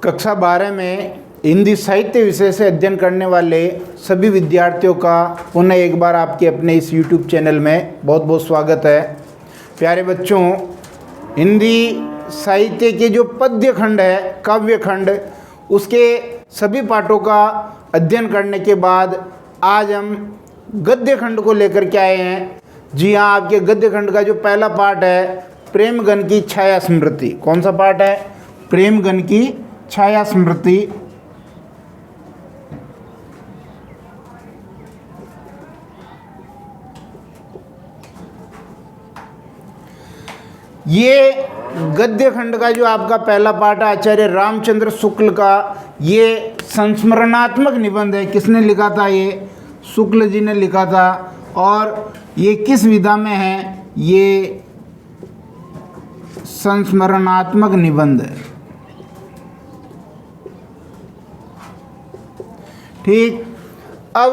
कक्षा 12 में हिंदी साहित्य विषय से अध्ययन करने वाले सभी विद्यार्थियों का पुनः एक बार आपके अपने इस YouTube चैनल में बहुत बहुत स्वागत है। प्यारे बच्चों, हिंदी साहित्य के जो पद्य खंड है, काव्य खंड, उसके सभी पाठों का अध्ययन करने के बाद आज हम गद्य खंड को लेकर के आए हैं। जी हाँ, आपके गद्य खंड का जो पहला पाठ है प्रेमगन की छाया स्मृति। कौन सा पाठ है? प्रेमगन की छाया स्मृति। ये गद्य खंड का जो आपका पहला पाठ है आचार्य रामचंद्र शुक्ल का, ये संस्मरणात्मक निबंध है। किसने लिखा था? ये शुक्ल जी ने लिखा था। और ये किस विधा में है? ये संस्मरणात्मक निबंध है। ठीक, अब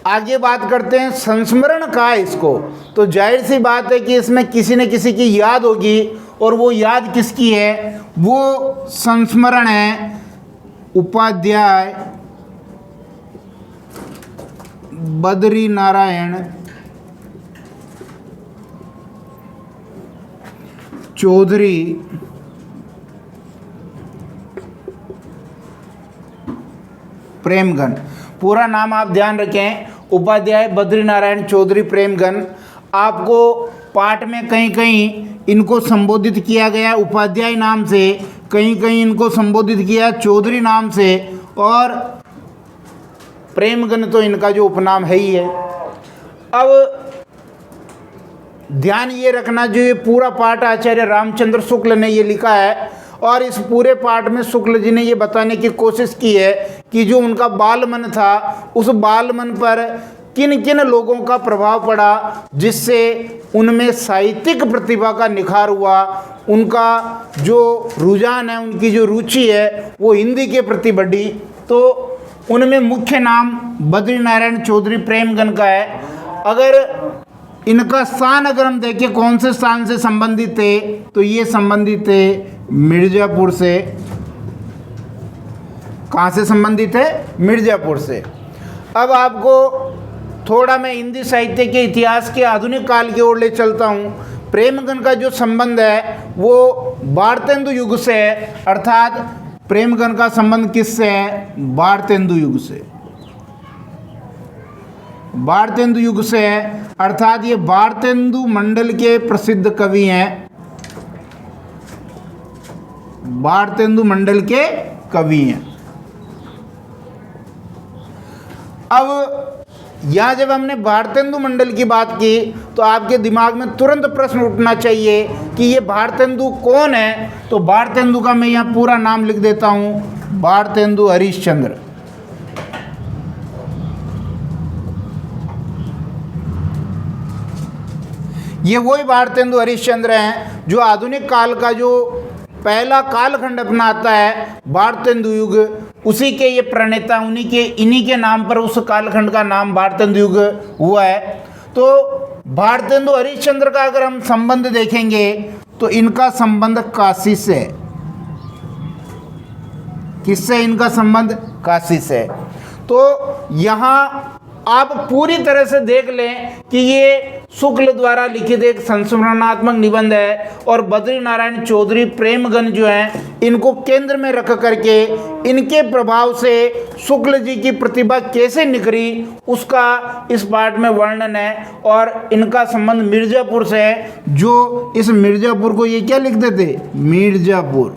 आगे बात करते हैं संस्मरण का इसको। तो जाहिर सी बात है कि इसमें किसी न किसी की याद होगी, और वो याद किसकी है? वो संस्मरण है उपाध्याय बद्री नारायण चौधरी प्रेमगन। पूरा नाम आप ध्यान रखें, उपाध्याय बद्री नारायण चौधरी प्रेमगन। आपको पाठ में कहीं कहीं इनको संबोधित किया गया उपाध्याय नाम से, कहीं कहीं इनको संबोधित किया चौधरी नाम से, और प्रेमगन तो इनका जो उपनाम है ही है। अब ध्यान ये रखना, जो ये पूरा पाठ आचार्य रामचंद्र शुक्ल ने ये लिखा है, और इस पूरे पाठ में शुक्ल जी ने ये बताने की कोशिश की है कि जो उनका बाल मन था, उस बाल मन पर किन किन लोगों का प्रभाव पड़ा, जिससे उनमें साहित्यिक प्रतिभा का निखार हुआ। उनका जो रुझान है, उनकी जो रुचि है, वो हिंदी के प्रति बढ़ी। तो उनमें मुख्य नाम बद्री नारायण चौधरी प्रेमगन का है। अगर इनका स्थान अगर हम देखें, कौन से स्थान से संबंधित थे, तो ये संबंधित थे मिर्जापुर से। कहाँ से संबंधित है? मिर्जापुर से। अब आपको थोड़ा मैं हिंदी साहित्य के इतिहास के आधुनिक काल की ओर ले चलता हूँ। प्रेमगन का जो संबंध है वो भारतेंदु युग से है, अर्थात प्रेमगन का संबंध किससे है? भारतेंदु युग से। भारतेंदु युग से है, अर्थात ये भारतेंदु मंडल के प्रसिद्ध कवि हैं। भारतेंदु मंडल के कवि हैं। अब यहाँ जब हमने भारतेंदु मंडल की बात की, तो आपके दिमाग में तुरंत प्रश्न उठना चाहिए कि ये भारतेंदु कौन है। तो भारतेंदु का मैं यहाँ पूरा नाम लिख देता हूँ, भारतेंदु हरिश्चंद्र। ये वही भारतेंदु हरिश्चंद्र हैं जो आधुनिक काल का जो पहला कालखंड अपना आता है, भारतेंदु युग, उसी के ये प्रणेता, इन्हीं के नाम पर उस कालखंड का नाम भारतेंदु युग हुआ है। तो भारतेंदु हरिश्चंद्र का अगर हम संबंध देखेंगे तो इनका संबंध काशी से। किससे इनका संबंध? काशी से। तो यहाँ आप पूरी तरह से देख लें कि ये शुक्ल द्वारा लिखित एक संस्मरणात्मक निबंध है, और बद्री नारायण चौधरी प्रेमगन जो हैं, इनको केंद्र में रख करके इनके प्रभाव से शुक्ल जी की प्रतिभा कैसे निखरी, उसका इस पाठ में वर्णन है। और इनका संबंध मिर्जापुर से है, जो इस मिर्जापुर को ये क्या लिखते थे? मिर्जापुर,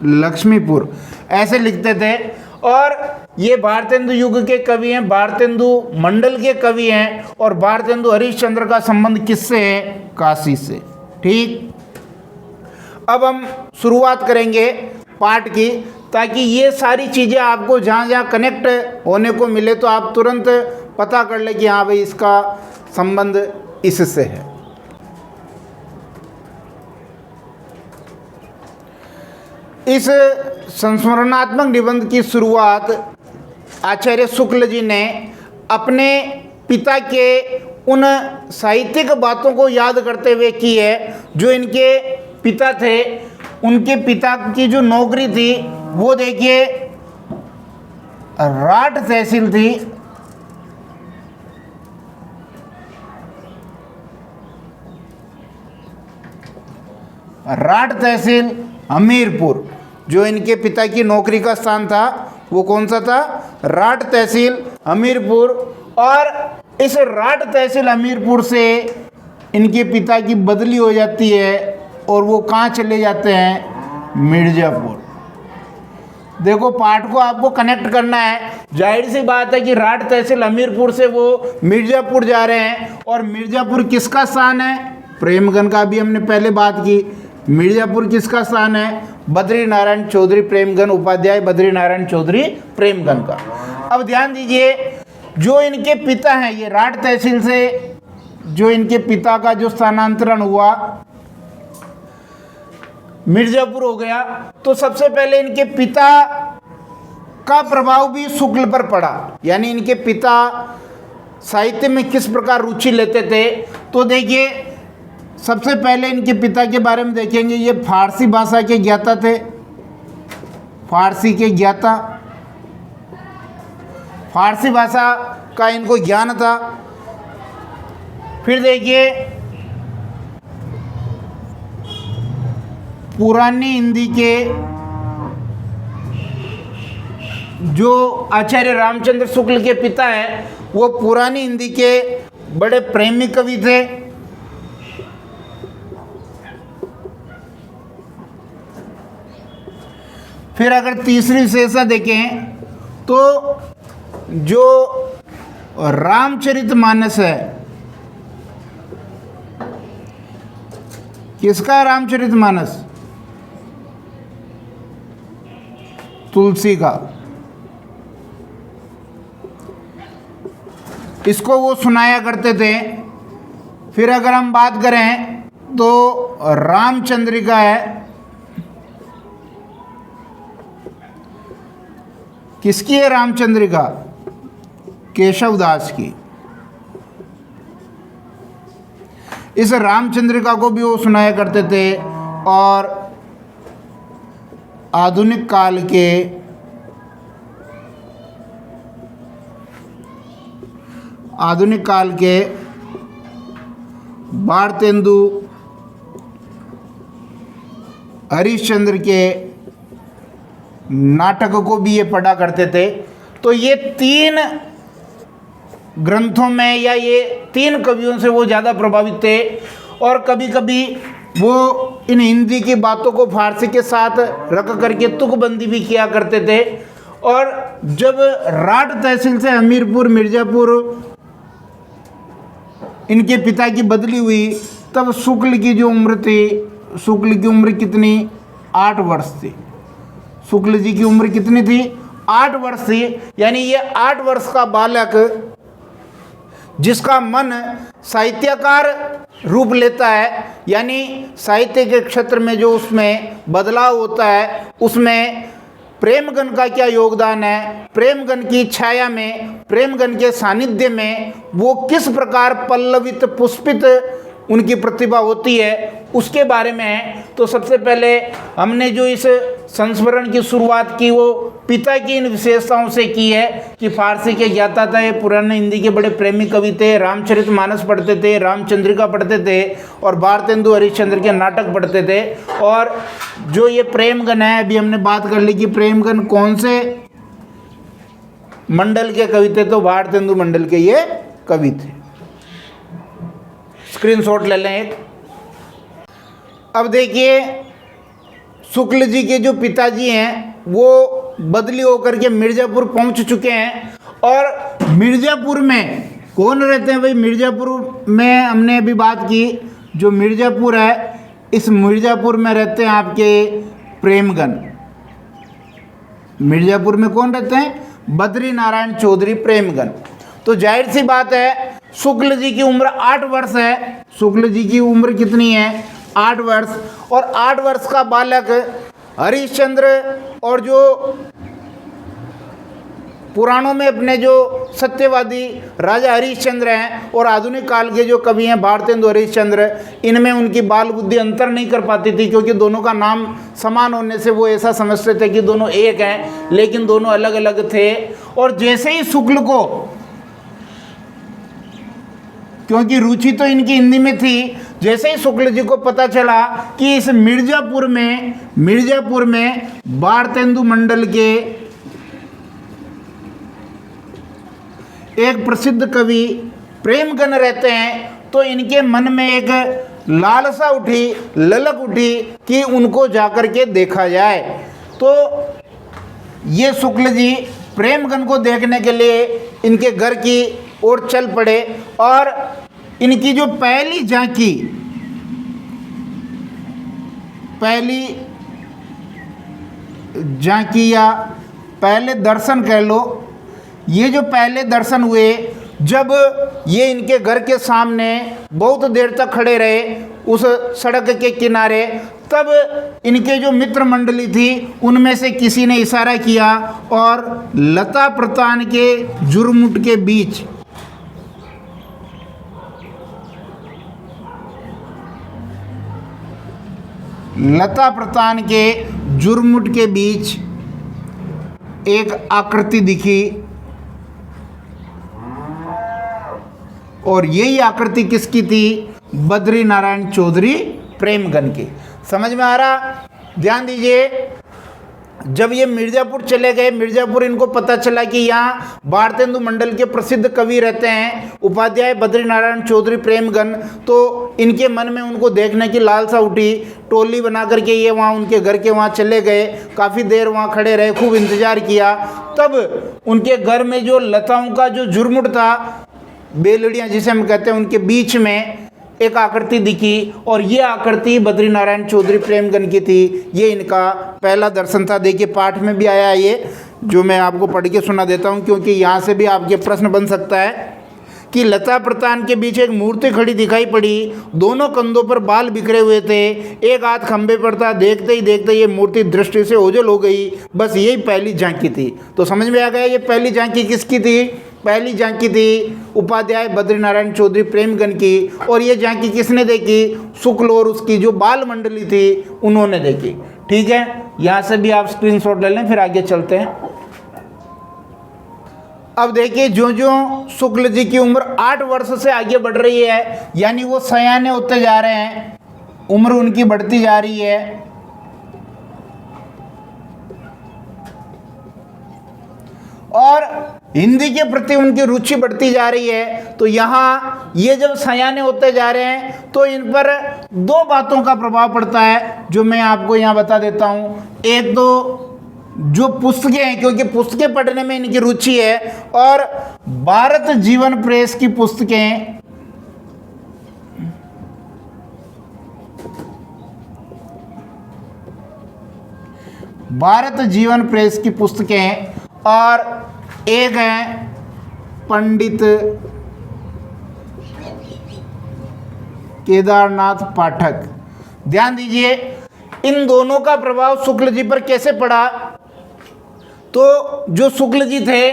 लक्ष्मीपुर, ऐसे लिखते थे। और ये भारतेंदु युग के कवि हैं, भारतेंदु मंडल के कवि हैं, और भारतेंदु हरिश्चंद्र का संबंध किससे है? काशी से। ठीक, अब हम शुरुआत करेंगे पाठ की, ताकि ये सारी चीज़ें आपको जहाँ जहाँ कनेक्ट होने को मिले तो आप तुरंत पता कर ले कि हाँ भाई, इसका संबंध इससे है। इस संस्मरणात्मक निबंध की शुरुआत आचार्य शुक्ल जी ने अपने पिता के उन साहित्यिक बातों को याद करते हुए की है जो इनके पिता थे। उनके पिता की जो नौकरी थी वो देखिए राठ तहसील थी। राठ तहसील हमीरपुर, जो इनके पिता की नौकरी का स्थान था वो कौन सा था? राठ तहसील हमीरपुर। और इस राठ तहसील हमीरपुर से इनके पिता की बदली हो जाती है और वो कहाँ चले जाते हैं? मिर्ज़ापुर। देखो पाठ को आपको कनेक्ट करना है। जाहिर सी बात है कि राठ तहसील हमीरपुर से वो मिर्ज़ापुर जा रहे हैं, और मिर्ज़ापुर किसका स्थान है? प्रेमगन का भी हमने पहले बात की। मिर्ज़ापुर किसका स्थान है? बद्री नारायण चौधरी प्रेमगन, उपाध्याय बद्री नारायण चौधरी प्रेमगन का। अब ध्यान दीजिए, जो इनके पिता हैं, ये राठ तहसील से जो इनके पिता का जो स्थानांतरण हुआ मिर्ज़ापुर हो गया, तो सबसे पहले इनके पिता का प्रभाव भी शुक्ल पर पड़ा। यानी इनके पिता साहित्य में किस प्रकार रुचि लेते थे, तो देखिए सबसे पहले इनके पिता के बारे में देखेंगे। ये फारसी भाषा के ज्ञाता थे, फारसी के ज्ञाता, फारसी भाषा का इनको ज्ञान था। फिर देखिए पुरानी हिंदी के जो आचार्य रामचंद्र शुक्ल के पिता हैं, वो पुरानी हिंदी के बड़े प्रेमी कवि थे। फिर अगर तीसरी विशेषता देखें तो जो रामचरितमानस है, किसका है रामचरितमानस? तुलसी का। इसको वो सुनाया करते थे। फिर अगर हम बात करें तो रामचंद्रिका है, किसकी है रामचंद्रिका? केशवदास की। इस रामचंद्रिका को भी वो सुनाया करते थे। और आधुनिक काल के भारतेंदु हरिश्चंद्र के नाटक को भी ये पढ़ा करते थे। तो ये तीन ग्रंथों में या ये तीन कवियों से वो ज़्यादा प्रभावित थे। और कभी कभी वो इन हिंदी की बातों को फारसी के साथ रख करके तुकबंदी भी किया करते थे। और जब राठ तहसील से हमीरपुर मिर्ज़ापुर इनके पिता की बदली हुई, तब शुक्ल की जो उम्र थी, शुक्ल की उम्र कितनी? 8 वर्ष थी। शुक्ल जी की उम्र कितनी थी? 8 वर्ष थी। यानी ये 8 वर्ष का बालक जिसका मन साहित्यकार रूप लेता है, यानी साहित्य के क्षेत्र में जो उसमें बदलाव होता है, उसमें प्रेमगन का क्या योगदान है, प्रेमगन की छाया में, प्रेमगन के सानिध्य में वो किस प्रकार पल्लवित पुष्पित उनकी प्रतिभा होती है, उसके बारे में है। तो सबसे पहले हमने जो इस संस्मरण की शुरुआत की वो पिता की इन विशेषताओं से की है कि फारसी के ज्ञाता थे, पुराने हिंदी के बड़े प्रेमी कवि थे, रामचरितमानस पढ़ते थे, रामचंद्रिका पढ़ते थे और भारतेंदु हरिश्चंद्र के नाटक पढ़ते थे। और जो ये प्रेमगन है, अभी हमने बात कर ली कि प्रेमगन कौन से मंडल के कवि थे, तो भारतेंदु मंडल के ये कवि थे। स्क्रीनशॉट ले लें एक। अब देखिए शुक्ल जी के जो पिताजी हैं वो बदली होकर के मिर्ज़ापुर पहुंच चुके हैं। और मिर्ज़ापुर में कौन रहते हैं भाई? मिर्ज़ापुर में हमने अभी बात की, जो मिर्ज़ापुर है, इस मिर्ज़ापुर में रहते हैं आपके प्रेमगन। मिर्ज़ापुर में कौन रहते हैं? बद्री नारायण चौधरी प्रेमगन। तो जाहिर सी बात है शुक्ल जी की उम्र 8 वर्ष है। शुक्ल जी की उम्र कितनी है? 8 वर्ष। और 8 वर्ष का बालक हरिश्चंद्र और जो पुराणों में अपने जो सत्यवादी राजा हरिश्चंद्र हैं और आधुनिक काल के जो कवि हैं भारतेंदु हरिश्चंद्र, इनमें उनकी बाल बुद्धि अंतर नहीं कर पाती थी, क्योंकि दोनों का नाम समान होने से वो ऐसा समझते थे कि दोनों एक हैं, लेकिन दोनों अलग अलग थे। और जैसे ही शुक्ल को, क्योंकि रुचि तो इनकी हिंदी में थी, जैसे ही शुक्ल जी को पता चला कि इस मिर्जापुर में भारतेंदु मंडल के एक प्रसिद्ध कवि प्रेमगन रहते हैं, तो इनके मन में एक लालसा उठी, ललक उठी कि उनको जाकर के देखा जाए। तो ये शुक्ल जी प्रेमगन को देखने के लिए इनके घर की ओर चल पड़े और इनकी जो पहली झांकी या पहले दर्शन कह लो, ये जो पहले दर्शन हुए, जब ये इनके घर के सामने बहुत देर तक खड़े रहे उस सड़क के किनारे, तब इनके जो मित्र मंडली थी उनमें से किसी ने इशारा किया और लता प्रतान के जुरमुट के बीच एक आकृति दिखी, और यही आकृति किसकी थी? बद्री नारायण चौधरी प्रेमगन की। समझ में आ रहा? ध्यान दीजिए, जब ये मिर्जापुर चले गए, मिर्जापुर इनको पता चला कि यहाँ भारतेंदु मंडल के प्रसिद्ध कवि रहते हैं उपाध्याय बद्री नारायण चौधरी प्रेमगन, तो इनके मन में उनको देखने की लालसा उठी। टोली बना करके ये वहाँ उनके घर के वहाँ चले गए, काफ़ी देर वहाँ खड़े रहे, खूब इंतजार किया। तब उनके घर में जो लताओं का जो झुरमुट था, बेलड़ियाँ जिसे हम कहते हैं, उनके बीच में एक आकृति दिखी, और ये आकृति बद्री नारायण चौधरी प्रेमगन की थी। ये इनका पहला दर्शन था। देखिए पाठ में भी आया ये, जो मैं आपको पढ़ के सुना देता हूँ, क्योंकि यहाँ से भी आपके प्रश्न बन सकता है कि लता प्रतान के बीच एक मूर्ति खड़ी दिखाई पड़ी, दोनों कंधों पर बाल बिखरे हुए थे, एक हाथ खंबे पर था। देखते ही देखते ये मूर्ति दृष्टि से ओझल हो गई। बस यही पहली झांकी थी। तो समझ में आ गया ये पहली झांकी किसकी थी? पहली झांकी थी उपाध्याय बद्री नारायण चौधरी प्रेमगन की। और ये झांकी किसने देखी? शुक्ल और उसकी जो बाल मंडली थी उन्होंने देखी। ठीक है, यहाँ से भी आप स्क्रीनशॉट ले लें, फिर आगे चलते हैं। अब देखिए, जो शुक्ल जी की उम्र 8 वर्ष से आगे बढ़ रही है, यानी वो सयाने होते जा रहे हैं, उम्र उनकी बढ़ती जा रही है, और हिंदी के प्रति उनकी रुचि बढ़ती जा रही है। तो यहाँ ये जब सयाने होते जा रहे हैं तो इन पर 2 बातों का प्रभाव पड़ता है, जो मैं आपको यहाँ बता देता हूँ। एक तो जो पुस्तकें हैं, क्योंकि पुस्तकें पढ़ने में इनकी रुचि है, और भारत जीवन प्रेस की पुस्तकें और एक है पंडित केदारनाथ पाठक। ध्यान दीजिए, इन दोनों का प्रभाव शुक्ल जी पर कैसे पड़ा? तो जो शुक्ल जी थे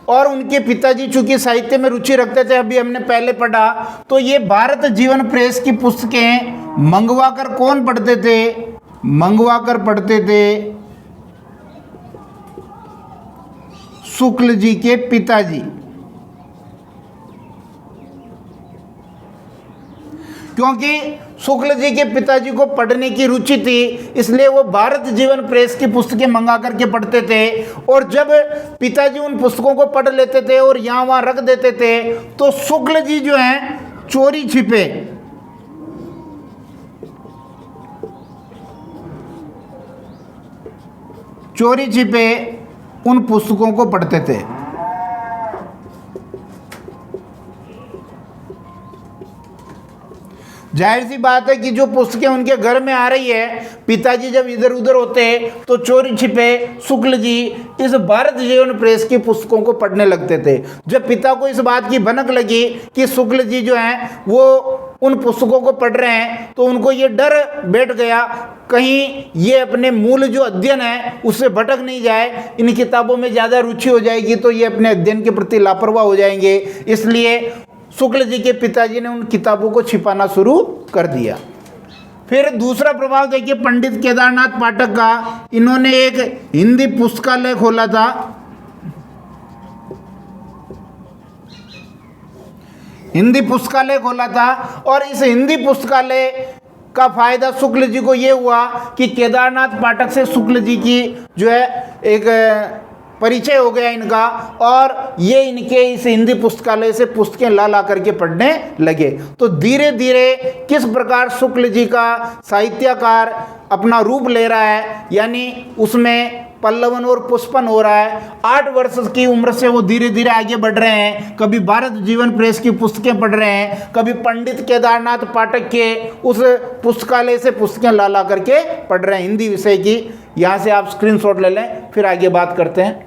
और उनके पिताजी चूंकि साहित्य में रुचि रखते थे, अभी हमने पहले पढ़ा, तो ये भारत जीवन प्रेस की पुस्तकें मंगवाकर कौन पढ़ते थे? मंगवाकर पढ़ते थे शुक्ल जी के पिताजी। क्योंकि शुक्ल जी के पिताजी को पढ़ने की रुचि थी, इसलिए वो भारत जीवन प्रेस की पुस्तकें मंगा करके पढ़ते थे। और जब पिताजी उन पुस्तकों को पढ़ लेते थे और यहाँ वहाँ रख देते थे, तो शुक्ल जी जो हैं चोरी छिपे उन पुस्तकों को पढ़ते थे। जाहिर सी बात है कि जो पुस्तकें उनके घर में आ रही है, पिताजी जब इधर उधर होते तो चोरी छिपे शुक्ल जी इस भारत जीवन प्रेस की पुस्तकों को पढ़ने लगते थे। जब पिता को इस बात की भनक लगी कि शुक्ल जी जो हैं वो उन पुस्तकों को पढ़ रहे हैं तो उनको ये डर बैठ गया कहीं ये अपने मूल जो अध्ययन है उससे भटक नहीं जाए, इन किताबों में ज़्यादा रुचि हो जाएगी तो ये अपने अध्ययन के प्रति लापरवाह हो जाएंगे। इसलिए शुक्ल जी के पिताजी ने उन किताबों को छिपाना शुरू कर दिया। फिर दूसरा प्रभाव देखिए पंडित केदारनाथ पाठक का, इन्होंने एक हिंदी पुस्तकालय खोला था। हिंदी पुस्तकालय खोला था और इस हिंदी पुस्तकालय का फायदा शुक्ल जी को ये हुआ कि केदारनाथ पाठक से शुक्ल जी की जो है एक परिचय हो गया इनका, और ये इनके इस हिंदी पुस्तकालय से पुस्तकें ला करके पढ़ने लगे। तो धीरे धीरे किस प्रकार शुक्ल जी का साहित्यकार अपना रूप ले रहा है, यानी उसमें पल्लवन और पुष्पन हो रहा है। 8 वर्ष की उम्र से वो धीरे धीरे आगे बढ़ रहे हैं, कभी भारत जीवन प्रेस की पुस्तकें पढ़ रहे हैं, कभी पंडित केदारनाथ पाठक के उस पुस्तकालय से पुस्तकें ला करके पढ़ रहे हैं हिंदी विषय की। यहाँ से आप स्क्रीनशॉट ले लें, फिर आगे बात करते हैं।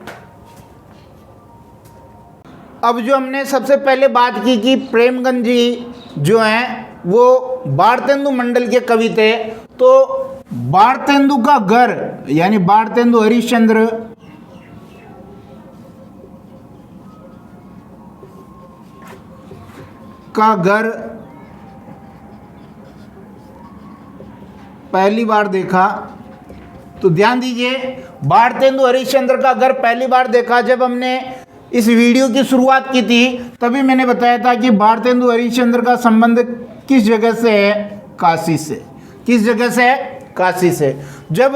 अब जो हमने सबसे पहले बात की कि प्रेमगंज जी जो हैं वो भारतेंदु मंडल के कवि थे, तो भारतेंदु का घर यानी भारतेंदु हरिश्चंद्र का घर पहली बार देखा, तो ध्यान दीजिए भारतेंदु हरिश्चंद्र का घर पहली बार देखा। जब हमने इस वीडियो की शुरुआत की थी तभी मैंने बताया था कि भारतेंदु हरिश्चंद्र का संबंध किस जगह से है, काशी से। किस जगह से है, काशी से। जब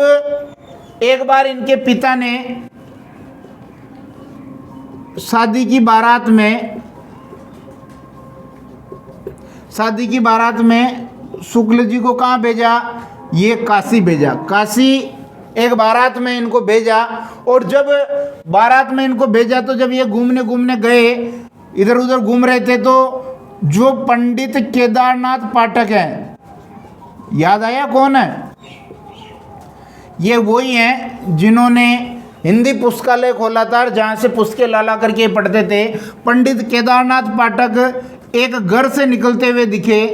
एक बार इनके पिता ने शादी की बारात में शुक्ल जी को कहाँ भेजा, ये काशी भेजा। काशी एक बारात में इनको भेजा, और जब बारात में इनको भेजा तो जब ये घूमने गए, इधर उधर घूम रहे थे, तो जो पंडित केदारनाथ पाठक हैं, याद आया कौन है, ये वही हैं जिन्होंने हिंदी पुस्तकालय खोला था जहाँ से पुस्तकें ला करके पढ़ते थे। पंडित केदारनाथ पाठक एक घर से निकलते हुए दिखे।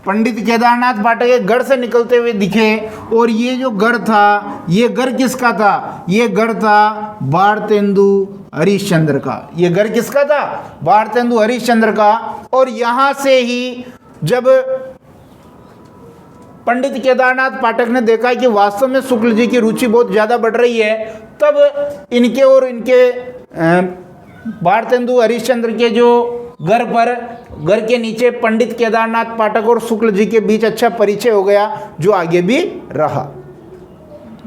पंडित केदारनाथ पाठक एक घर से निकलते हुए दिखे, और ये जो घर था, ये घर किसका था, ये घर था भारतेंदु हरिश्चंद्र का। ये घर किसका था, भारतेंदु हरिश्चंद्र का। और यहाँ से ही जब पंडित केदारनाथ पाठक ने देखा कि वास्तव में शुक्ल जी की रुचि बहुत ज़्यादा बढ़ रही है, तब इनके और इनके भारतेंदु हरिश्चंद्र के जो घर के नीचे पंडित केदारनाथ पाठक और शुक्ल जी के बीच अच्छा परिचय हो गया, जो आगे भी रहा।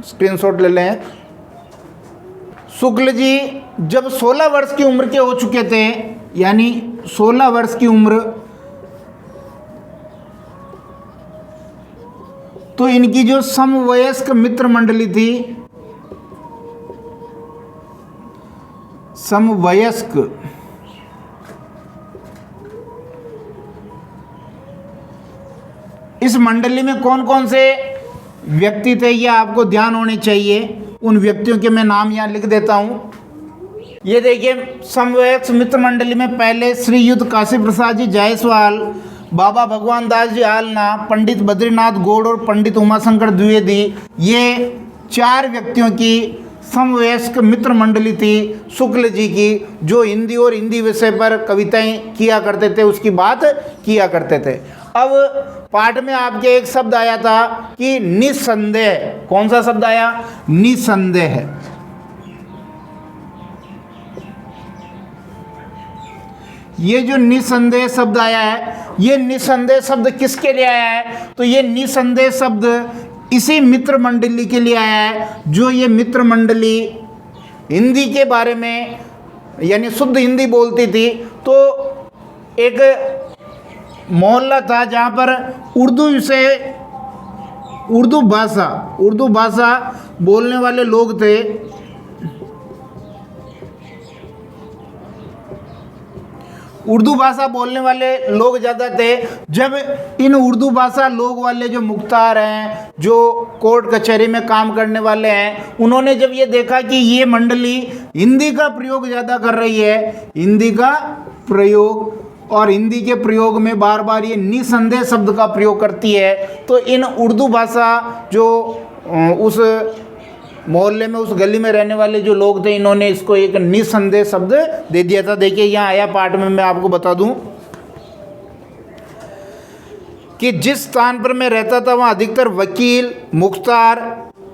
स्क्रीनशॉट ले लें। शुक्ल जी जब 16 वर्ष की उम्र के हो चुके थे, यानी 16 वर्ष की उम्र, तो इनकी जो समवयस्क मित्र मंडली थी, समवयस्क इस मंडली में कौन कौन से व्यक्ति थे ये आपको ध्यान होने चाहिए। उन व्यक्तियों के मैं नाम यहाँ लिख देता हूँ। ये देखिए समवयस्क मित्र मंडली में पहले श्री युद्ध काशी प्रसाद जी जायसवाल, बाबा भगवान दास जी आलना, पंडित बद्रीनाथ गौड़ और पंडित उमाशंकर द्विवेदी, ये 4 व्यक्तियों की समवयस्क मित्र मंडली थी शुक्ल जी की, जो हिंदी और हिंदी विषय पर कविताएं किया करते थे, उसकी बात किया करते थे। अब पाठ में आपके एक शब्द आया था कि निसंदेह। कौन सा शब्द आया, निसंदेह। ये जो निसंदेह शब्द आया है, ये निसंदेह शब्द किसके लिए आया है, तो ये निसंदेह शब्द इसी मित्र मंडली के लिए आया है, जो ये मित्र मंडली हिंदी के बारे में यानी शुद्ध हिंदी बोलती थी। तो एक मोहल्ला था जहाँ पर उर्दू भाषा बोलने वाले लोग थे। उर्दू भाषा बोलने वाले लोग ज़्यादा थे। जब इन उर्दू भाषा लोग वाले जो मुख्तार हैं, जो कोर्ट कचहरी में काम करने वाले हैं, उन्होंने जब ये देखा कि ये मंडली हिंदी का प्रयोग ज़्यादा कर रही है, हिंदी का प्रयोग, और हिंदी के प्रयोग में बार बार ये निसंदेह शब्द का प्रयोग करती है, तो इन उर्दू भाषा जो उस मोहल्ले में, उस गली में रहने वाले जो लोग थे, इन्होंने इसको एक निसंदेह शब्द दे दिया था। देखिए यहाँ आया पाठ में, मैं आपको बता दूं कि जिस स्थान पर मैं रहता था वहाँ अधिकतर वकील, मुख्तार,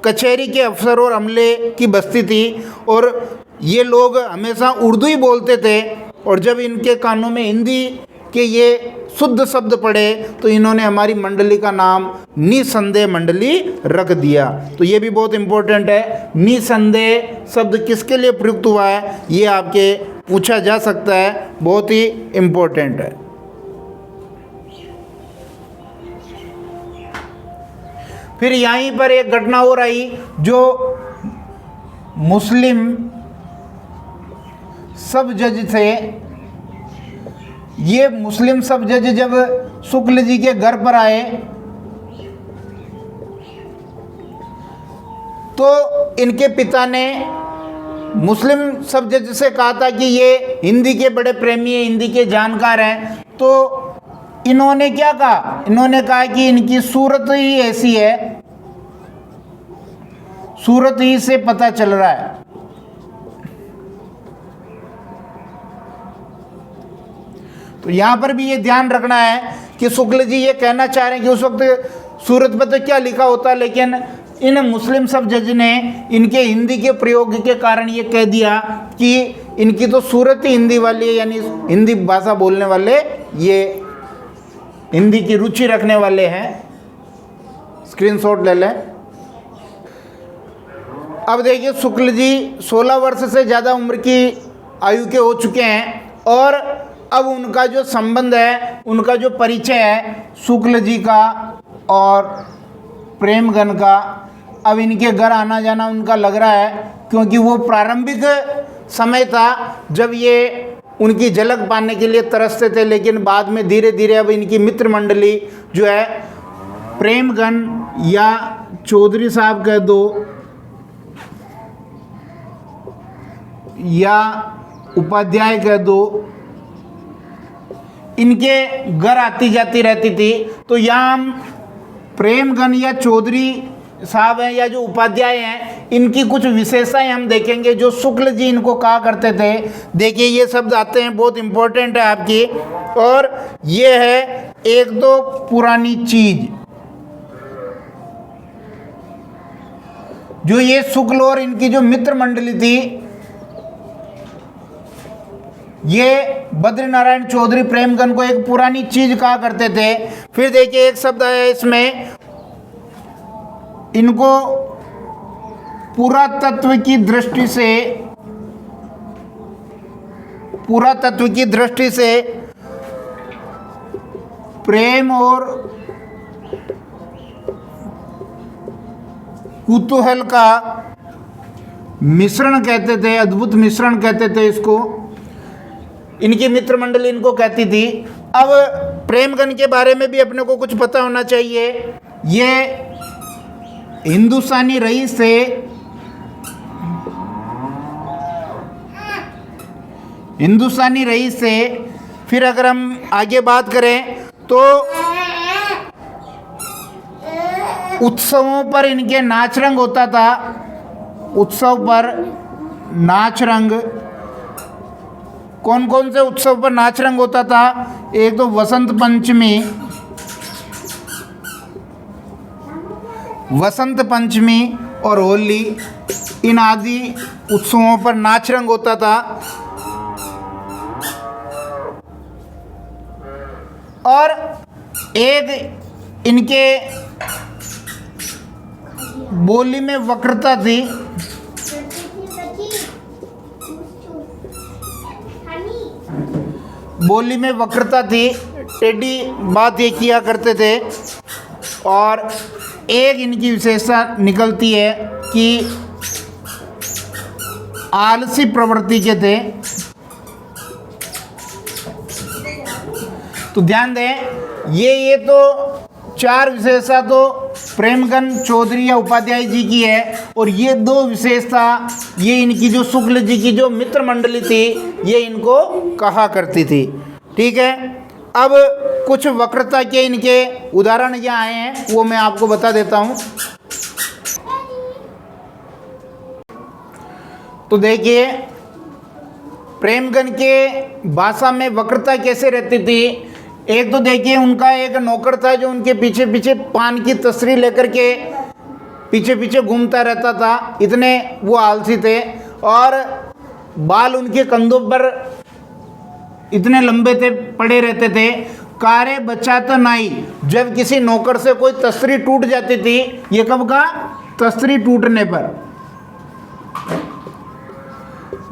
कचहरी के अफसर और अमले की बस्ती थी, और ये लोग हमेशा उर्दू ही बोलते थे। और जब इनके कानों में हिंदी के ये शुद्ध शब्द पढ़े तो इन्होंने हमारी मंडली का नाम निसंदेह मंडली रख दिया। तो ये भी बहुत इम्पोर्टेंट है। निसंदेह शब्द किसके लिए प्रयुक्त हुआ है, ये आपके पूछा जा सकता है, बहुत ही इम्पोर्टेंट है। फिर यहीं पर एक घटना और आई, जो मुस्लिम सब जज थे। ये मुस्लिम सब जज जब शुक्ल जी के घर पर आए तो इनके पिता ने मुस्लिम सब जज से कहा था कि ये हिंदी के बड़े प्रेमी हैं, हिंदी के जानकार हैं। तो इन्होंने क्या कहा, इन्होंने कहा कि इनकी सूरत ही ऐसी है, सूरत ही से पता चल रहा है। तो यहाँ पर भी ये ध्यान रखना है कि शुक्ल जी ये कहना चाह रहे हैं कि उस वक्त सूरत पर तो क्या लिखा होता, लेकिन इन मुस्लिम सब जज ने इनके हिंदी के प्रयोग के कारण ये कह दिया कि इनकी तो सूरत ही हिंदी वाली है, यानी हिंदी भाषा बोलने वाले, ये हिंदी की रुचि रखने वाले हैं। स्क्रीनशॉट ले लें। अब देखिए, शुक्ल जी 16 वर्ष से ज़्यादा उम्र की आयु के हो चुके हैं, और अब उनका जो संबंध है, उनका जो परिचय है शुक्ल जी का और प्रेमगन का, अब इनके घर आना जाना उनका लग रहा है, क्योंकि वो प्रारंभिक समय था जब ये उनकी झलक पाने के लिए तरसते थे, लेकिन बाद में धीरे धीरे अब इनकी मित्र मंडली जो है, प्रेमगन या चौधरी साहब कह दो या उपाध्याय कह दो, इनके घर आती जाती रहती थी। तो यहाँ हम प्रेमगन या चौधरी साहब हैं या जो उपाध्याय हैं, इनकी कुछ विशेषताएं हम देखेंगे जो शुक्ल जी इनको कहा करते थे। देखिए ये शब्द आते हैं, बहुत इम्पोर्टेंट है आपकी, और ये है एक तो पुरानी चीज, जो ये शुक्ल और इनकी जो मित्र मंडली थी, ये बद्रीनारायण चौधरी प्रेमगन को एक पुरानी चीज कहा करते थे। फिर देखिए एक शब्द आया इसमें, इनको पुरातत्व की दृष्टि से, पुरातत्व की दृष्टि से प्रेम और कुतूहल का मिश्रण कहते थे, अद्भुत मिश्रण कहते थे इसको। इनकी मित्र मंडली इनको कहती थी। अब प्रेमगन के बारे में भी अपने को कुछ पता होना चाहिए। ये हिंदुस्तानी रईस थे, हिंदुस्तानी रईस थे। फिर अगर हम आगे बात करें तो उत्सवों पर इनके नाच रंग होता था, उत्सव पर नाच रंग, कौन कौन से उत्सव पर नाच रंग होता था, एक तो वसंत पंचमी, वसंत पंचमी और होली, इन आदि उत्सवों पर नाच रंग होता था। और एक इनके बोली में वक्रता थी, बोली में वक्रता थी, टेढ़ी बात ये किया करते थे। और एक इनकी विशेषता निकलती है कि आलसी प्रवृत्ति के थे। तो ध्यान दें, ये तो 4 विशेषता तो प्रेमगंज चौधरी या उपाध्याय जी की है, और ये 2 विशेषता ये इनकी जो शुक्ल जी की जो मित्र मंडली थी ये इनको कहा करती थी। ठीक है, अब कुछ वक्रता के इनके उदाहरण यहाँ आए हैं वो मैं आपको बता देता हूँ। तो देखिए, प्रेमगंज के भाषा में वक्रता कैसे रहती थी। एक तो देखिए, उनका एक नौकर था जो उनके पीछे पीछे पान की तस्री लेकर के पीछे पीछे घूमता रहता था, इतने वो आलसी थे, और बाल उनके कंधों पर इतने लंबे थे, पड़े रहते थे। कारे बचाता नाई, जब किसी नौकर से कोई तस्री टूट जाती थी, ये कब का, तस्री टूटने पर,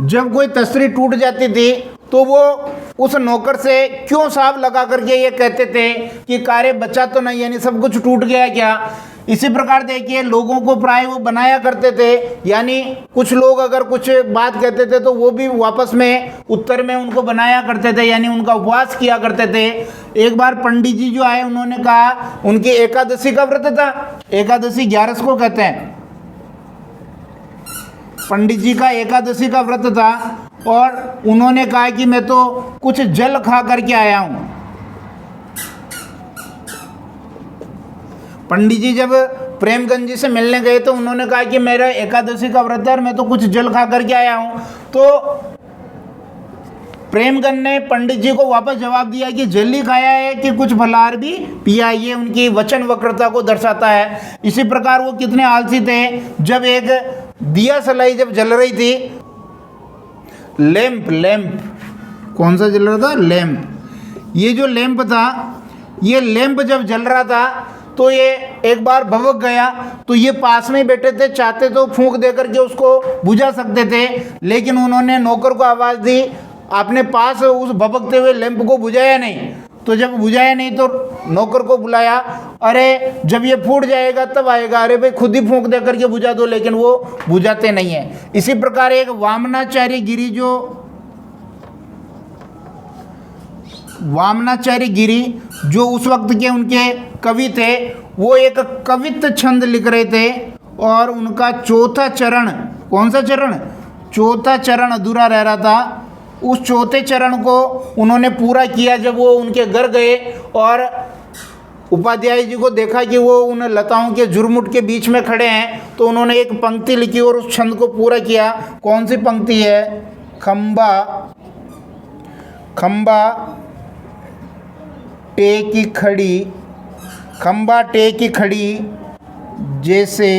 जब कोई तस्री टूट जाती थी तो वो उस नौकर से क्यों साहब लगा करके ये कहते थे कि कारे बचा तो नहीं, यानी सब कुछ टूट गया क्या। इसी प्रकार देखिए, लोगों को प्राय वो बनाया करते थे, यानी कुछ लोग अगर कुछ बात कहते थे तो वो भी वापस में उत्तर में उनको बनाया करते थे, यानी उनका उपवास किया करते थे। एक बार पंडित जी जो आए उन्होंने कहा, उनकी एकादशी का व्रत था, एकादशी 11 को कहते हैं, पंडित जी का एकादशी का व्रत था, और उन्होंने कहा कि मैं तो कुछ जल खा करके आया हूं। पंडित जी जब प्रेमगंज जी से मिलने गए तो उन्होंने कहा कि मेरा एकादशी का व्रत है और मैं तो कुछ जल खा करके आया हूं। तो प्रेमगंज ने पंडित जी को वापस जवाब दिया कि जल ही खाया है कि कुछ फलाहार भी पिया। ये उनकी वचन वक्रता को दर्शाता है। इसी प्रकार वो कितने आलसी थे, जब एक दिया सलाई जब जल रही थी, लैंप कौन सा जल रहा था, लैंप, ये जो लैंप था, ये लैंप जब जल रहा था तो ये एक बार भभक गया, तो ये पास में ही बैठे थे, चाहते तो फूंक दे करके उसको बुझा सकते थे, लेकिन उन्होंने नौकर को आवाज़ दी, आपने पास उस भभकते हुए लैंप को बुझाया नहीं। तो जब बुझाया नहीं तो नौकर को बुलाया, अरे जब ये फूट जाएगा तब आएगा, अरे भाई खुद ही फूंक दे करके बुझा दो, लेकिन वो बुझाते नहीं है। इसी प्रकार एक वामनाचार्य गिरी, जो वामनाचार्य गिरी जो उस वक्त के उनके कवि थे, वो एक कवित्व छंद लिख रहे थे, और उनका चौथा चरण, कौन सा चरण, चौथा चरण अधूरा रह रहा था। उस चौथे चरण को उन्होंने पूरा किया जब वो उनके घर गए और उपाध्याय जी को देखा कि वो उन लताओं के झुरमुट के बीच में खड़े हैं, तो उन्होंने एक पंक्ति लिखी और उस छंद को पूरा किया। कौन सी पंक्ति है, खंबा खंबा टेकी खड़ी, खंबा टेकी खड़ी जैसे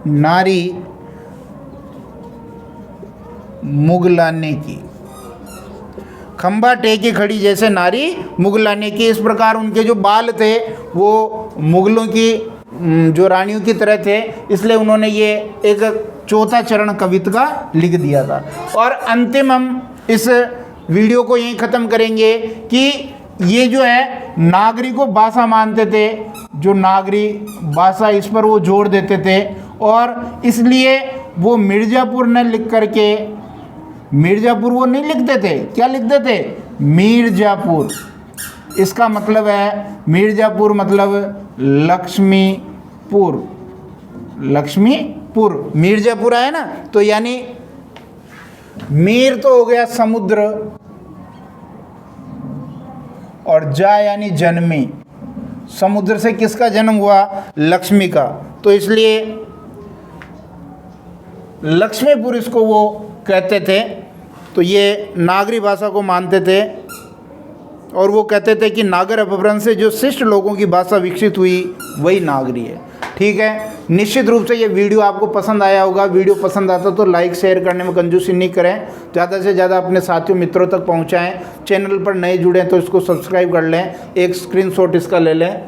नारी मुगलाने की, खंबा टेकी खड़ी जैसे नारी मुगलाने की। इस प्रकार उनके जो बाल थे वो मुगलों की जो रानियों की तरह थे, इसलिए उन्होंने ये एक चौथा चरण कवित्व का लिख दिया था। और अंतिम हम इस वीडियो को यहीं ख़त्म करेंगे कि ये जो है नागरी को भाषा मानते थे, जो नागरी भाषा, इस पर वो जोर देते थे, और इसलिए वो मिर्ज़ापुर ने लिख करके, मिर्ज़ापुर वो नहीं लिखते थे, क्या लिखते थे, मिर्ज़ापुर। इसका मतलब है मिर्ज़ापुर मतलब लक्ष्मीपुर, लक्ष्मीपुर, मिर्ज़ापुर है ना, तो यानी मीर तो हो गया समुद्र, और जा यानी जन्मी, समुद्र से किसका जन्म हुआ, लक्ष्मी का, तो इसलिए लक्ष्मीपुर इसको वो कहते थे। तो ये नागरी भाषा को मानते थे, और वो कहते थे कि नागर अपभ्रंश से जो शिष्ट लोगों की भाषा विकसित हुई वही नागरी है। ठीक है, निश्चित रूप से ये वीडियो आपको पसंद आया होगा। वीडियो पसंद आता तो लाइक शेयर करने में कंजूसी नहीं करें, ज़्यादा से ज़्यादा अपने साथियों मित्रों तक पहुंचाएं। चैनल पर नए जुड़े तो इसको सब्सक्राइब कर लें, एक स्क्रीनशॉट इसका ले लें।